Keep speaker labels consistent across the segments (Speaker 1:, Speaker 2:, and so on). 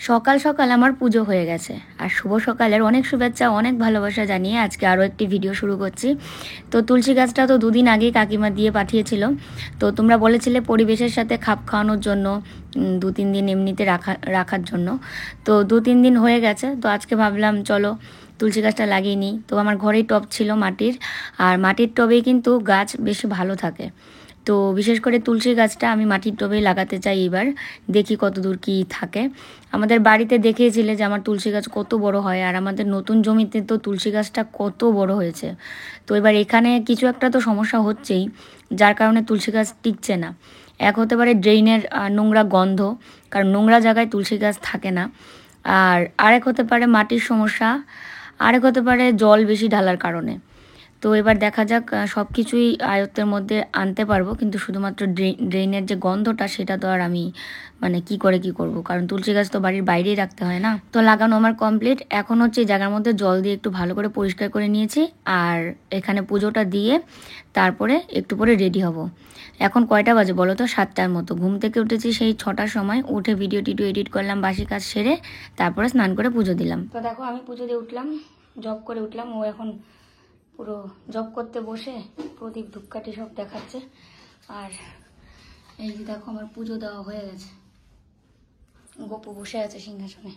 Speaker 1: সকাল সকাল আমার পুজো হয়ে গেছে আর শুভ সকালের অনেক শুভেচ্ছা অনেক ভালোবাসা জানিয়ে আজকে আরও একটি ভিডিও শুরু করছি। তো তুলসী গাছটা তো দুদিন আগেই কাকিমা দিয়ে পাঠিয়েছিল। তো তোমরা বলেছিলে পরিবেশের সাথে খাপ খাওয়ানোর জন্য 2-3 দিন এমনিতে রাখার জন্য। তো 2-3 দিন হয়ে গেছে, তো আজকে ভাবলাম চলো তুলসী গাছটা লাগিয়ে নিই। তো আমার ঘরেই টব ছিল মাটির, আর মাটির টবেই কিন্তু গাছ বেশি ভালো থাকে। তো বিশেষ করে তুলসী গাছটা আমি মাটির টবেই লাগাতে চাই, এবার দেখি কত দূর কী থাকে। আমাদের বাড়িতে দেখিয়েছিলে যে আমার তুলসী গাছ কত বড় হয়, আর আমাদের নতুন জমিতে তো তুলসী গাছটা কত বড় হয়েছে। তো এবার এখানে কিছু একটা তো সমস্যা হচ্ছেই, যার কারণে তুলসী গাছ টিকছে না। এক হতে পারে ড্রেইনের নোংরা গন্ধ, কারণ নোংরা জায়গায় তুলসী গাছ থাকে না। আর আরেক হতে পারে মাটির সমস্যা, আরেক হতে পারে জল বেশি ঢালার কারণে। তো এবার দেখা যাক, সব কিছুই আয়ত্তের মধ্যে আনতে পারবো, কিন্তু শুধুমাত্র ড্রেনের যে গন্ধটা সেটা তো আর আমি মানে কি করব, কারণ তুলসী গাছ তো বাড়ির বাইরেই রাখতে হয় না। তো লাগানো আমার কমপ্লিট। এখন হচ্ছে এই জায়গার মধ্যে জল দিয়ে একটু ভালো করে পরিষ্কার করে নিয়েছি, আর এখানে পুজোটা দিয়ে তারপরে একটু পরে রেডি হব। এখন কয়টা বাজে বলো তো? 7টার মতো। ঘুম থেকে উঠেছি সেই 6টার সময়, উঠে ভিডিও টিডিও এডিট করলাম, বাসি কাজ সেরে তারপরে স্নান করে পুজো দিলাম। তো দেখো আমি পুজো দিয়ে উঠলাম, জব করে উঠলাম। ও এখন পুরো জব করতে বসে প্রদীপ ধূপকাঠি সব দেখাচ্ছে। আর এই যে দেখো আমার পুজো দেওয়া হয়ে গেছে, গোপু বসে আছে সিংহাসনে।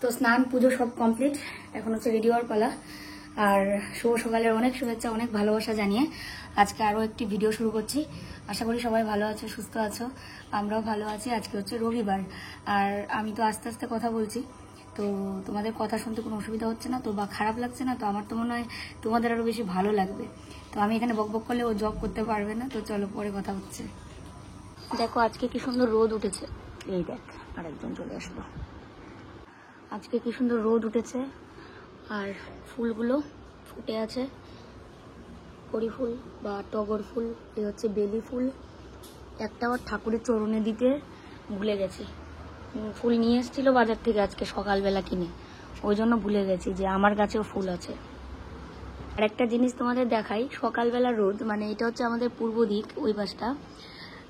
Speaker 1: তো স্নান পুজো সব কমপ্লিট, এখন হচ্ছে রেডি হওয়ার পালা। আর শুভ সকালের অনেক শুভেচ্ছা অনেক ভালোবাসা জানিয়ে আজকে আরও একটি ভিডিও শুরু করছি। আশা করি সবাই ভালো আছো, সুস্থ আছো, আমরাও ভালো আছি। আজকে হচ্ছে রবিবার, আর আমি তো আস্তে আস্তে কথা বলছি, তো তোমাদের কথা শুনতে কোনো অসুবিধা হচ্ছে না তো, বা খারাপ লাগছে না তো? আমার তো মনে হয় তোমাদের আরও বেশি ভালো লাগবে। তো আমি এখানে বকবক করলে ও জব করতে পারবে না, তো চলো পরে কথা হচ্ছে। দেখো আজকে কি সুন্দর রোদ উঠেছে। এই দেখ আরেকজন চলে আসলো। আজকে কি সুন্দর রোদ উঠেছে, আর ফুলগুলো ফুটে আছে। কড়ি ফুল বা টগর ফুল, এই হচ্ছে বেলি ফুল। একটা আবার ঠাকুরের চরণে দিতে ভুলে গেছি। ফুল নিয়ে এসেছিল বাজার থেকে আজকে সকালবেলা কিনে, ওই জন্য ভুলে গেছি যে আমার গাছেও ফুল আছে। আর একটা জিনিস তোমাদের দেখাই, সকালবেলা রোদ, মানে এটা হচ্ছে আমাদের পূর্ব দিক, ওই পাশটা।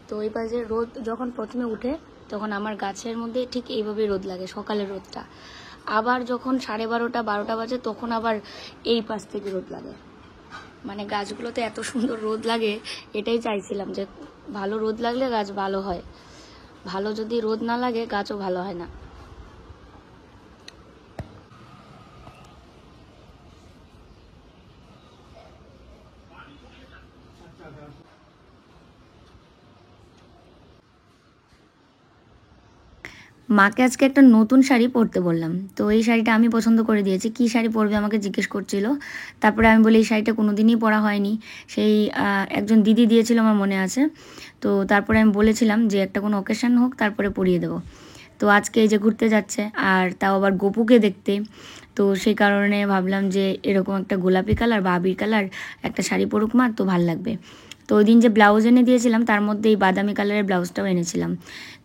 Speaker 1: তো ওই পাশে রোদ যখন প্রথমে উঠে তখন আমার গাছের মধ্যে ঠিক এইভাবে রোদ লাগে, সকালের রোদটা। আবার যখন 12:30-12টা বাজে তখন আবার এই পাশ থেকে রোদ লাগে। মানে গাছগুলোতে এত সুন্দর রোদ লাগে, এটাই চাইছিলাম যে ভালো রোদ লাগলে গাছ ভালো হয়, ভালো যদি রোদ না লাগে গাছও ভালো হয় না। মাকে আজকে একটা নতুন শাড়ি পরতে বললাম, তো এই শাড়িটা আমি পছন্দ করে দিয়েছি। কি শাড়ি পরবে আমাকে জিজ্ঞেস করছিল, তারপরে আমি বলি এই শাড়িটা কোনোদিনই পরা হয়নি, সেই একজন দিদি দিয়েছিল আমার মনে আছে। তো তারপরে আমি বলেছিলাম যে একটা কোনো অকেশন হোক তারপরে পরিয়ে দেবো। তো আজকে এই যে ঘুরতে যাচ্ছে, আর তাও আবার গপুকে দেখতে, তো সেই কারণে ভাবলাম যে এরকম একটা গোলাপি কালার বা আবির কালার একটা শাড়ি পরুক মা, তো ভাল লাগবে। তো ওই দিন যে ব্লাউজ এনে দিয়েছিলাম তার মধ্যে এই বাদামি কালারের ব্লাউজটাও এনেছিলাম,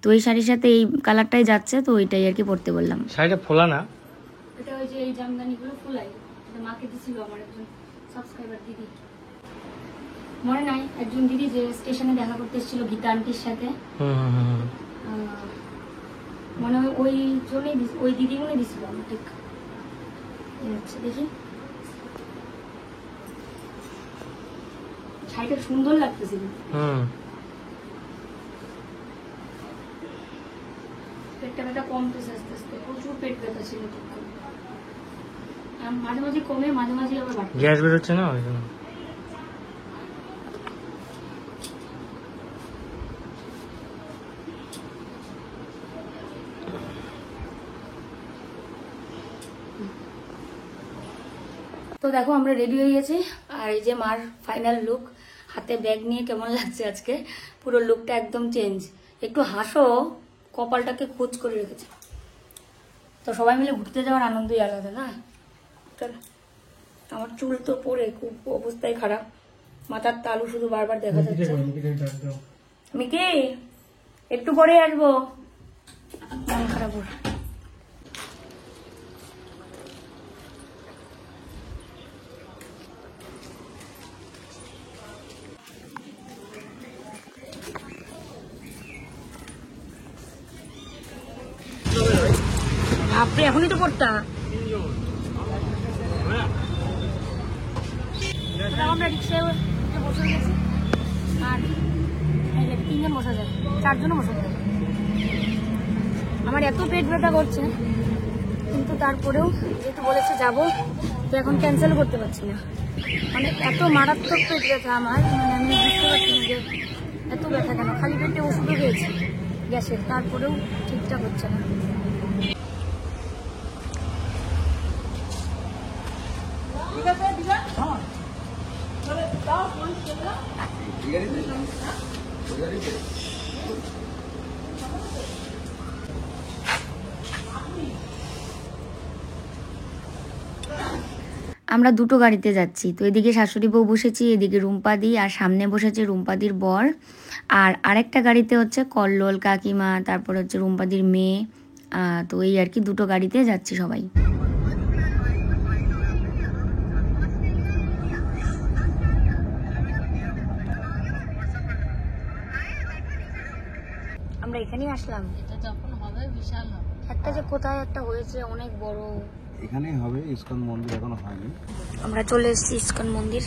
Speaker 1: তো এই শাড়ির সাথে এই কালারটাই যাচ্ছে, তো ওইটাই আর কি পরতে বললাম।
Speaker 2: শাড়িটা ফোলা না,
Speaker 1: এটা ওই যে এই জামদানিগুলো ফুলাই, এটা মাকে দিছিল আমার একজন সাবস্ক্রাইবার দিদি, মনে নাই? একজন দিদি যে স্টেশনে দেখা করতে এসেছিল গীতা আন্টির সাথে, মনে হয় ওই জন্যই ওই দিদি মনে দিছিল আমার, ঠিক হচ্ছে। দেখি শাড়িটা সুন্দর লাগতেছিল। পেটটা ব্যথা কমতেছে আস্তে আস্তে, প্রচুর পেট ব্যথা ছিল তখন, মাঝে মাঝে কমে মাঝে মাঝে আবার বাড়ে।
Speaker 2: গ্যাস বেরোচ্ছে না ওই জন্য।
Speaker 1: তো দেখো আমরা রেডি হয়ে গেছি, আর এই যে মার ফাইনাল লুক, হাতে ব্যাগ নিয়ে কেমন লাগছে আজকে, পুরো লুকটা একদম চেঞ্জ। একটু হাসো, কপালটাকে খোঁজ করে রেখেছে। তো সবাই মিলে ঘুরতে যাওয়ার আনন্দই আলাদা না? চল, আমার চুল তো পরে খুব অবস্থাই খারাপ, মাথার তালু শুধু বারবার দেখা যাচ্ছে। মিকি একটু পরে আসবো, মন খারাপ ওর। আপনি এখনই তো পড়তা। আমরা রিক্সায় বসে গেছি আর তিনজন বসা যায়, চারজনও বসা যায়। আমার এত পেট ব্যথা করছে, কিন্তু তারপরেও যেহেতু বলেছে যাবো, তো এখন ক্যান্সেল করতে পারছি না। মানে এত মারাত্মক পেট ব্যথা আমার, মানে আমি বুঝতে পারছি না যে এত ব্যথা কেন। খালি পেটে ওষুধও খেয়েছি গ্যাসের, তারপরেও ঠিকঠাক হচ্ছে না। আমরা দুটো গাড়িতে যাচ্ছি, তো এদিকে শাশুড়ি বউ বসেছি, এদিকে রুম্পাদি, আর সামনে বসেছে রুম্পাদির বর। আর আরেকটা গাড়িতে হচ্ছে কল্লোল কাকিমা, তারপর হচ্ছে রুম্পাদির মেয়ে। তো এই আর কি দুটো গাড়িতে যাচ্ছি সবাই। আমরা এখানেই আসলাম। এটা যখন হবে বিশাল হবে। একটা যে কোথায় একটা হয়েছে অনেক বড়,
Speaker 2: এখানেই হবে। ইসকন মন্দির এখনো হয়নি।
Speaker 1: আমরা চলে এসেছি ইসকন মন্দির।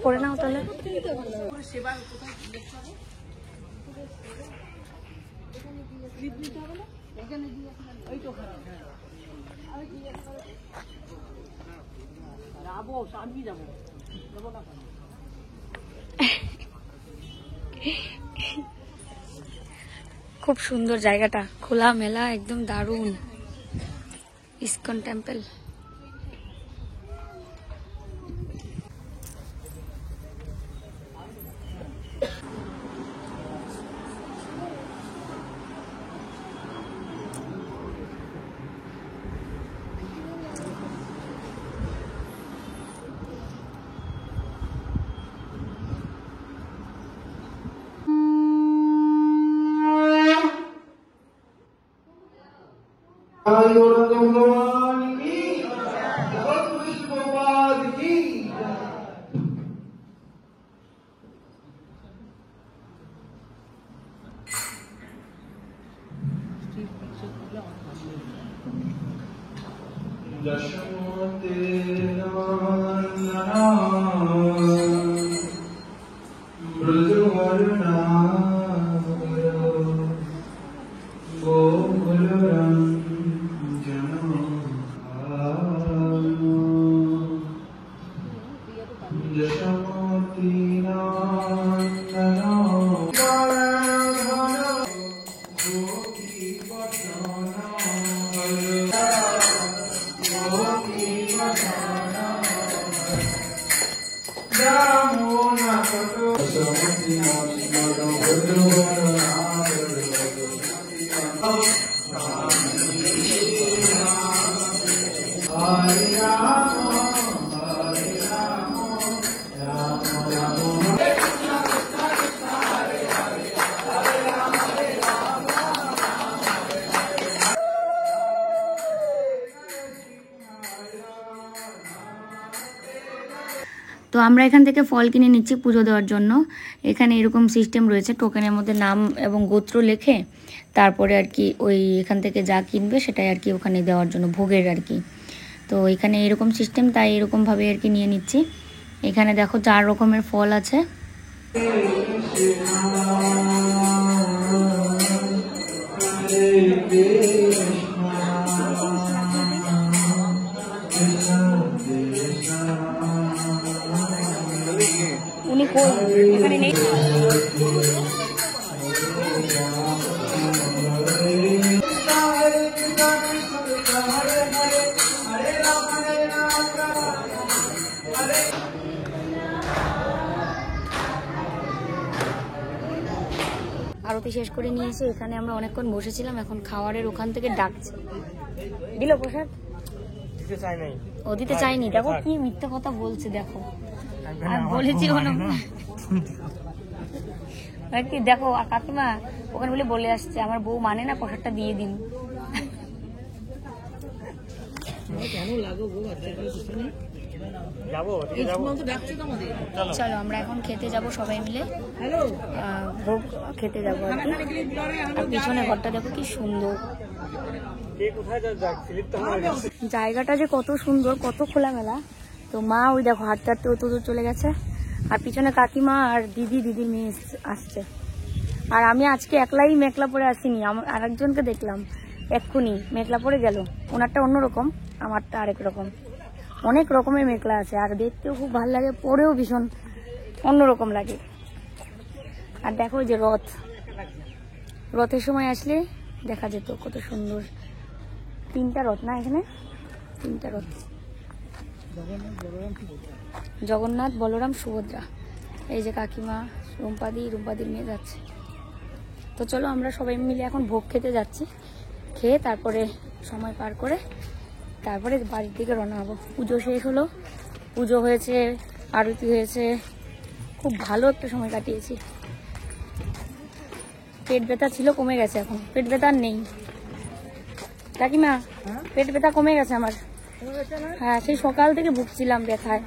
Speaker 1: করে নাও তাহলে। খুব সুন্দর জায়গাটা, খোলা মেলা, একদম দারুণ। ISKCON temple.
Speaker 3: भगवान की भगवान की
Speaker 1: তো আমরা এখান থেকে ফল কিনে নিচ্ছি পুজো দেওয়ার জন্য। এখানে এরকম সিস্টেম রয়েছে, টোকেনের মধ্যে নাম এবং গোত্র লেখে তারপরে আর কি ওই এখান থেকে যা কিনবে সেটাই আর কি ওখানে দেওয়ার জন্য, ভোগের আর কি। তো এখানে এরকম সিস্টেম, তাই এরকমভাবে আর কি নিয়ে নিচ্ছি। এখানে দেখো 4 রকমের ফল আছে। উনি কই? এখানে নেই। আরতি শেষ করে নিয়েছি, এখানে আমরা অনেকক্ষণ বসেছিলাম, এখন খাওয়ারের ওখান থেকে ডাকছে। দিল প্রসাদ? ও দিতে চাইনি। দেখো কি মিথ্যা কথা বলছে, দেখো। আর বলেছি কি দেখো কাকিমা ওখানে বলে আসছে আমার বউ মানে না প্রসাদটা দিয়ে দিন। চলো আমরা এখন খেতে যাব সবাই মিলে, ভোগ খেতে যাবো আর কি। আর পিছনে ঘরটা দেখো কি সুন্দর, জায়গাটা যে কত সুন্দর, কত খোলামেলা। তো মা ওই দেখো হাঁটতে হাঁটতে অত দূর চলে গেছে, আর পিছনে কাকিমা আর দিদির মেয়ে আসছে। আর আমি আজকে একলাই মেঘলা পরে আসিনি, আমার আরেকজনকে দেখলাম এক্ষুনি মেঘলা পরে গেল, ওনারটা অন্যরকম, আমারটা আরেক রকম। অনেক রকমের মেঘলা আছে, আর দেখতেও খুব ভালো লাগে, পরেও ভীষণ অন্যরকম লাগে। আর দেখো যে রথের সময় আসলে দেখা যেত কত সুন্দর। 3টা রথ না এখানে, 3টা রথ, জগন্নাথ বলরাম সুভদ্রা। এই যে কাকিমা রুম্পাদির মেয়ে যাচ্ছে। তো চলো আমরা সবাই মিলে এখন ভোগ খেতে যাচ্ছি, খেয়ে তারপরে সময় পার করে তারপরে বাড়ির দিকে রওনা হবো। পুজো শেষ হলো, পুজো হয়েছে, আরতি হয়েছে, খুব ভালো একটা সময় কাটিয়েছি। পেট ব্যথা ছিল, কমে গেছে, এখন পেট ব্যথা আর নেই। কাকিমা পেট ব্যথা কমে গেছে আমার। হ্যাঁ, সেই সকাল থেকে ভুগছিলাম ব্যথায়।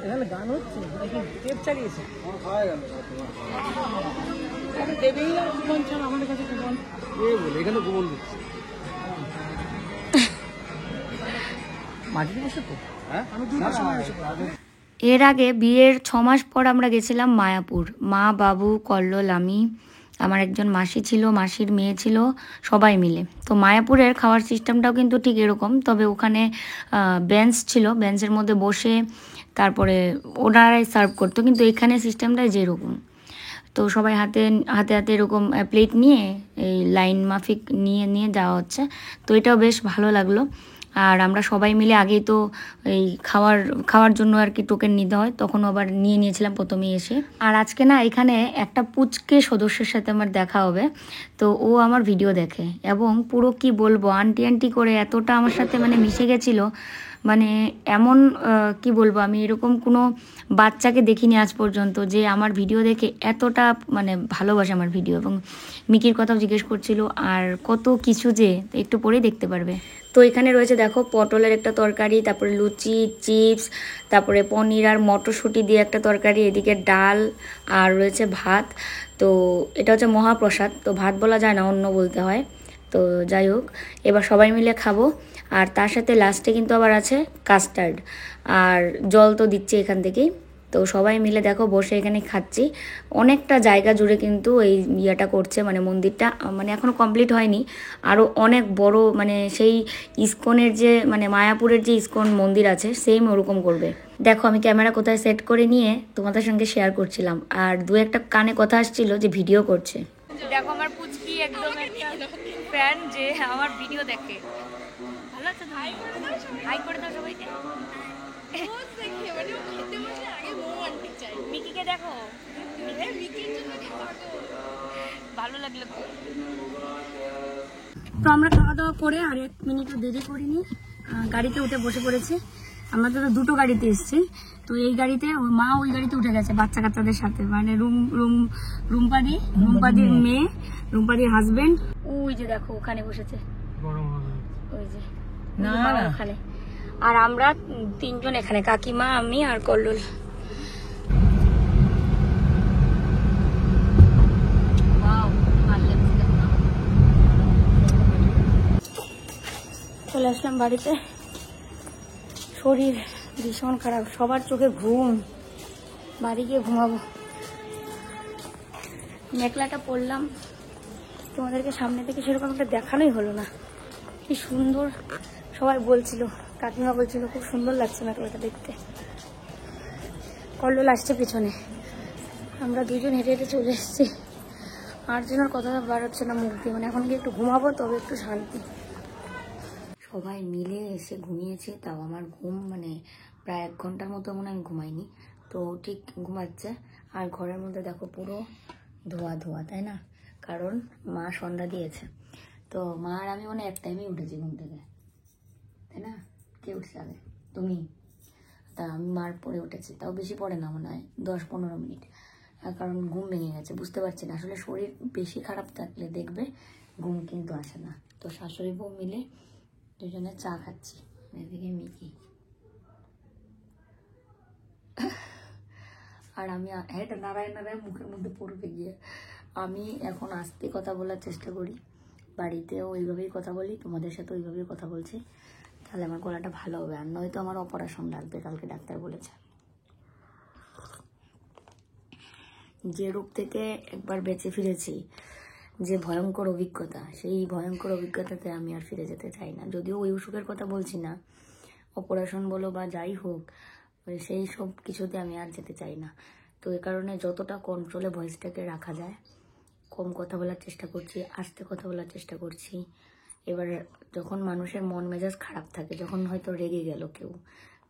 Speaker 4: এখানে গান হচ্ছে নাকি টেপ চালিয়েছে? আমাদের কাছে কুপন বলে এখানে কুপন দিচ্ছে। মাটিতে বসে তো আমি 2টার সময় এসে
Speaker 1: এর আগে বিয়ের 6 মাস পর আমরা গেছিলাম মায়াপুর। মা, বাবু, কল্লোল, আমি, আমার একজন মাসি ছিল, মাসির মেয়ে ছিল, সবাই মিলে। তো মায়াপুরের খাওয়ার সিস্টেমটাও কিন্তু ঠিক এরকম, তবে ওখানে বেঞ্চ ছিল, বেঞ্চের মধ্যে বসে তারপরে ওনারাই সার্ভ করতো, কিন্তু এখানে সিস্টেমটাই যেরকম। তো সবাই হাতে হাতে এরকম প্লেট নিয়ে এই লাইন মাফিক নিয়ে যাওয়া হচ্ছে। তো এটাও বেশ ভালো লাগলো। আর আমরা সবাই মিলে আগেই তো এই খাওয়ার জন্য আর কি টোকেন নিতে হয়, তখনও আবার নিয়েছিলাম প্রথমেই এসে। আর আজকে না এখানে একটা পুচকে সদস্যের সাথে আমার দেখা হবে, তো ও আমার ভিডিও দেখে এবং পুরো কি বলবো আন্টি করে এতটা আমার সাথে মানে মিশে গেছিলো, মানে এমন কি বলবো, আমি এরকম কোনো বাচ্চাকে দেখিনি আজ পর্যন্ত যে আমার ভিডিও দেখে এতটা মানে ভালোবাসে আমার ভিডিও। এবং মিকির কথাও জিজ্ঞেস করছিল, আর কত কিছু যে একটু পরেই দেখতে পারবে। তো এখানে রয়েছে দেখো পটলের একটা তরকারি, তারপরে লুচি, চিপস, তারপরে পনির আর মটরশুঁটি দিয়ে একটা তরকারি, এদিকে ডাল, আর রয়েছে ভাত। তো এটা হচ্ছে মহাপ্রসাদ, তো ভাত বলা যায় না, অন্ন বলতে হয়। তো যাই হোক, এবার সবাই মিলে খাবো। আর তার সাথে লাস্টে কিন্তু আবার আছে কাস্টার্ড, আর জল তো দিচ্ছে এখান থেকেই। তো সবাই মিলে দেখো বসে এখানে খাচ্ছি। অনেকটা জায়গা জুড়ে কিন্তু এই ইয়েটা করছে, মানে মন্দিরটা মানে এখনও কমপ্লিট হয়নি, আরও অনেক বড়, মানে সেই ইস্কনের যে মানে মায়াপুরের যে ইস্কন মন্দির আছে সেম ওরকম করবে। দেখো আমি ক্যামেরা কোথায় সেট করে নিয়ে তোমাদের সঙ্গে শেয়ার করছিলাম, আর দু একটা কানে কথা আসছিল যে ভিডিও করছে। দেখো আমার পুচকি একদম একটা ফ্যান যে আমার ভিডিও দেখে। ভালো আছে, হাই করে দাও সবাইকে। মিকিকে দেখো, ভালো লাগলো। তো আমরা খাওয়া দাওয়া করে আর 1 মিনিটও দেরি করিনি, গাড়িতে উঠে বসে পড়েছি। আমরা তো 2টো গাড়িতে এসেছি, তো এই গাড়িতে মা ওই গাড়িতে উঠে গেছে বাচ্চা কাচ্চাদের সাথে, মানে রুম্পাদির মেয়ে, রুম্পাদির হাজবেন্ড ওই যে দেখো ওখানে বসেছে, ওই যে না ওখানে। আর আমরা 3জন এখানে, কাকিমা, আমি আর কল্লোল। চলে আসলাম বাড়িতে, শরীর ভীষণ খারাপ, সবার চোখে ঘুম, বাড়ি গিয়ে ঘুমাবো। মেঘলাটা পড়লাম, তোমাদেরকে সামনে থেকে সেরকম একটা দেখানোই হলো না। কি সুন্দর সবাই বলছিল, কাকিমা বলছিল খুব সুন্দর লাগছে মেঘলাটা দেখতে। কল্লোল আসছে পিছনে, আমরা 2জন হেঁটে হেঁটে চলে এসেছি। 8 জনের কথা বার হচ্ছে না মুখ দিয়ে, মানে এখন গিয়ে একটু ঘুমাবো তবে একটু শান্তি। সবাই মিলে এসে ঘুমিয়েছে, তাও আমার ঘুম মানে প্রায় 1 ঘন্টার মতো মনে আমি ঘুমাইনি, তো ঠিক ঘুমাচ্ছে। আর ঘরের মধ্যে দেখো পুরো ধোয়া ধোয়া, তাই না? কারণ মা সন্ধ্যা দিয়েছে, তো মা আর আমি মনে এক টাইমেই উঠেছি ঘুম থেকে, তাই না? কে উঠছে আগে? তুমি। তা আমি মার পরে উঠেছি, তাও বেশি পরে না, মনে হয় 10-15 মিনিট, কারণ ঘুম ভেঙে গেছে। বুঝতে পারছি না, আসলে শরীর বেশি খারাপ থাকলে দেখবে ঘুম কিন্তু আসে না। তো শাশুড়ি বউ মিলে দুজনে চা খাচ্ছি, এদিকে মিকি আর আমি হেঁটে নাড়ায় নাড়ায় মুখের মধ্যে পড়বে গিয়ে। আমি এখন আস্তে কথা বলার চেষ্টা করি, বাড়িতেও ওইভাবেই কথা বলি, তোমাদের সাথে ওইভাবেই কথা বলছি, তাহলে আমার গলাটা ভালো হবে। আর নয়তো আমার অপারেশন লাগবে, কালকে ডাক্তার বলেছে। যে রোগ থেকে একবার বেঁচে ফিরেছি, যে ভয়ঙ্কর অভিজ্ঞতা, সেই ভয়ঙ্কর অভিজ্ঞতাতে আমি আর ফিরে যেতে চাই না। যদিও ওই অসুখের কথা বলছি না, অপারেশন বলো বা যাই হোক, সেই সব কিছুতে আমি আর যেতে চাই না। তো এই কারণে যতটা কন্ট্রোলে ভয়েসটাকে রাখা যায়, কম কথা বলার চেষ্টা করছি, আস্তে কথা বলার চেষ্টা করছি। এবার যখন মানুষের মন মেজাজ খারাপ থাকে, যখন হয়তো রেগে গেল কেউ,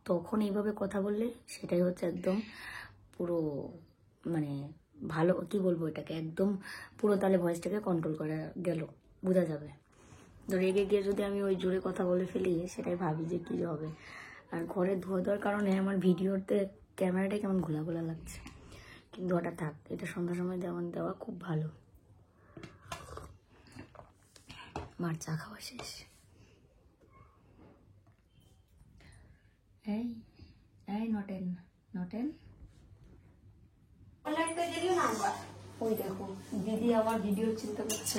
Speaker 1: তখন এইভাবে কথা বললে সেটাই হচ্ছে একদম পুরো মানে ভালো, কি বলবো এটাকে, একদম পুরো তালে ভয়েসটাকে কন্ট্রোল করা গেল, বোঝা যাবে। তো রেগে গিয়ে যদি আমি ওই জোরে কথা বলে ফেলি, সেটাই ভাবি যে কী হবে। আর ঘরে ধোয়া দেওয়ার কারণে আমার ভিডিওতে ক্যামেরাটা কেমন ঘোলা ঘোলা লাগছে, কিন্তু ওটা থাক, এটা সন্ধ্যার সময় দেওয়া খুব ভালো। মার চা খাওয়া শেষ। এই এই নটেন নটেন, ওই দেখো দিদি আমার ভিডিও চিন্তা করছে।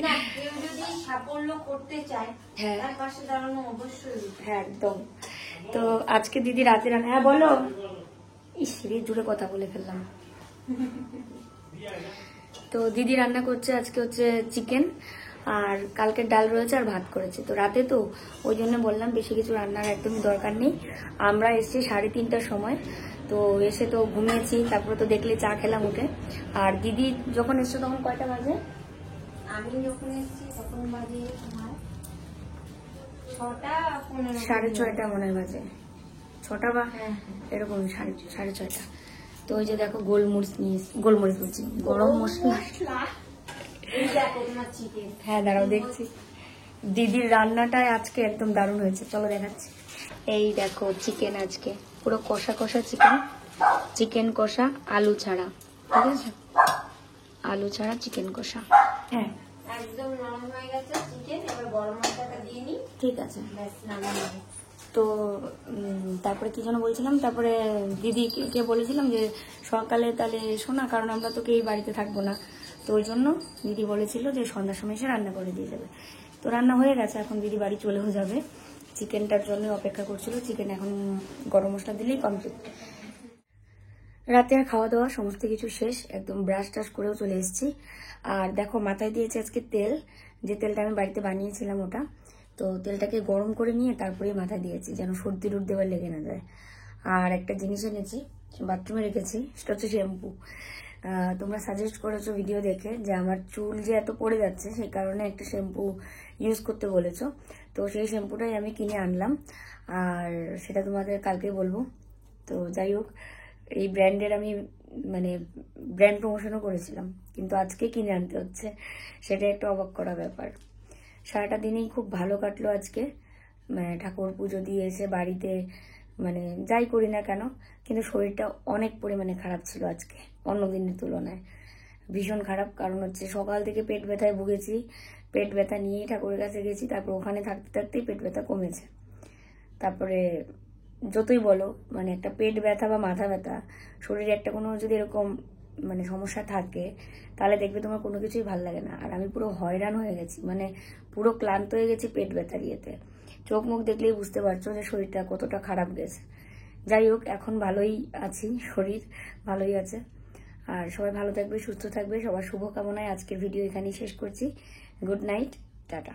Speaker 5: না, কেউ যদি সাফল্য করতে চায়,
Speaker 1: হ্যাঁ।
Speaker 5: তার পাশে দাঁড়ানো অবশ্যই।
Speaker 1: হ্যাঁ একদম। তো আজকে দিদি রাতে রান্না, হ্যাঁ বলো। ইস রে, জুড়ে কথা বলে ফেললাম। তো দিদি রান্না করছে আজকে হচ্ছে চিকেন, আর কালকের ডাল রয়েছে, আর ভাত করেছে। তো রাতে তো ওই জন্য বললাম বেশি কিছু রান্নার একদমই দরকার নেই। আমরা এসেছি 3:30টার সময়, তো এসে তো ঘুমিয়েছি, তারপরে তো দেখলে চা খেলাম উঠে। আর দিদি যখন এসছো তখন কয়টা বাজে?
Speaker 5: আমি যখন এসেছি তখন বাজে তোমার 6:15।
Speaker 1: 6:30 মনে হয় বাজে, 6টা বা
Speaker 5: হ্যাঁ,
Speaker 1: এরকম 6:30। তো ওই যে দেখো গোলমরিচ নিয়ে, গোলমরিচ বলছি, গরম মশলা।
Speaker 5: এই দেখো তোমার চিকেন।
Speaker 1: হ্যাঁ দাঁড়াও দেখছি। দিদির রান্নাটাই আজকে একদম দারুণ হয়েছে, চলো দেখাচ্ছি। এই দেখো চিকেন, আজকে পুরো কষা কষা চিকেন, চিকেন কষা আলু ছাড়া, ঠিক আছে? আলু ছাড়া চিকেন কষা। হ্যাঁ
Speaker 5: একদম নরম হয়ে গেছে চিকেন, এবার গরম মশলাটা দিয়ে নিই,
Speaker 1: ঠিক আছে।
Speaker 5: ব্যাস নামিয়ে নিই।
Speaker 1: তো তারপরে কি যেন বলছিলাম, তারপরে দিদিকে বলেছিলাম যে সকালে তাহলে শোনা, কারণ আমরা তো কেউ বাড়িতে থাকবো না, তো ওই জন্য দিদি বলেছিল যে সন্ধ্যার সময় এসে রান্না করে দিয়ে যাবে। তো রান্না হয়ে গেছে, এখন দিদি বাড়ি চলেও যাবে, চিকেনটার জন্য অপেক্ষা করছিল। চিকেন এখন গরম মশলা দিলেই কমপ্লিট। রাতে আর খাওয়া দাওয়া সমস্ত কিছু শেষ, একদম ব্রাশ টাশ করেও চলে এসেছি। আর দেখো মাথায় দিয়েছে আজকে তেল, যে তেলটা আমি বাড়িতে বানিয়েছিলাম ওটা। তো তেলটাকে গরম করে নিয়ে তারপরে মাথায় দিয়েছি, যেন সর্দি টর্দি আবার লেগে না যায়। আর একটা জিনিস এনেছি, বাথরুমে রেখেছি, সেটা হচ্ছে শ্যাম্পু। তোমরা সাজেস্ট করেছো ভিডিও দেখে যে আমার চুল যে এত পড়ে যাচ্ছে, সেই কারণে একটা শ্যাম্পু ইউজ করতে বলেছো। তো সেই শ্যাম্পুটাই আমি কিনে আনলাম, আর সেটা তোমাদের কালকে বলবো। তো যাই হোক, এই ব্র্যান্ডের আমি মানে ব্র্যান্ড প্রমোশনও করেছিলাম, কিন্তু আজকে কিনে আনতে হচ্ছে, সেটা একটা অবাক করা ব্যাপার। সারাটা দিনেই খুব ভালো কাটলো আজকে, মানে ঠাকুর পুজো দিয়ে এসে বাড়িতে মানে যাই করি না কেন, কিন্তু শরীরটা অনেক পরিমাণে খারাপ ছিল আজকে অন্য দিনের তুলনায়, ভীষণ খারাপ। কারণ হচ্ছে সকাল থেকে পেট ব্যথায় ভুগেছি, পেট ব্যথা নিয়েই ঠাকুরের কাছে গেছি, তারপর ওখানে থাকতে থাকতেই পেট ব্যথা কমেছে। তারপরে যতই বলো মানে একটা পেট ব্যথা বা মাথা ব্যথা, শরীরে একটা কোনো যদি এরকম মানে সমস্যা থাকে, তাহলে দেখবে তোমার কোনো কিছুই ভালো লাগে না। আর আমি পুরো হয়রান হয়ে গেছি, মানে পুরো ক্লান্ত হয়ে গেছি পেট ব্যথার ইয়েতে। চোখ মুখ দেখলেই বুঝতে পারছো যে শরীরটা কতটা খারাপ গেছে। যাই হোক, এখন ভালোই আছি, শরীর ভালোই আছে। আর সবাই ভালো থাকবে, সুস্থ থাকবে, সবার শুভকামনায় আজকের ভিডিও এখানেই শেষ করছি। Good night, tata.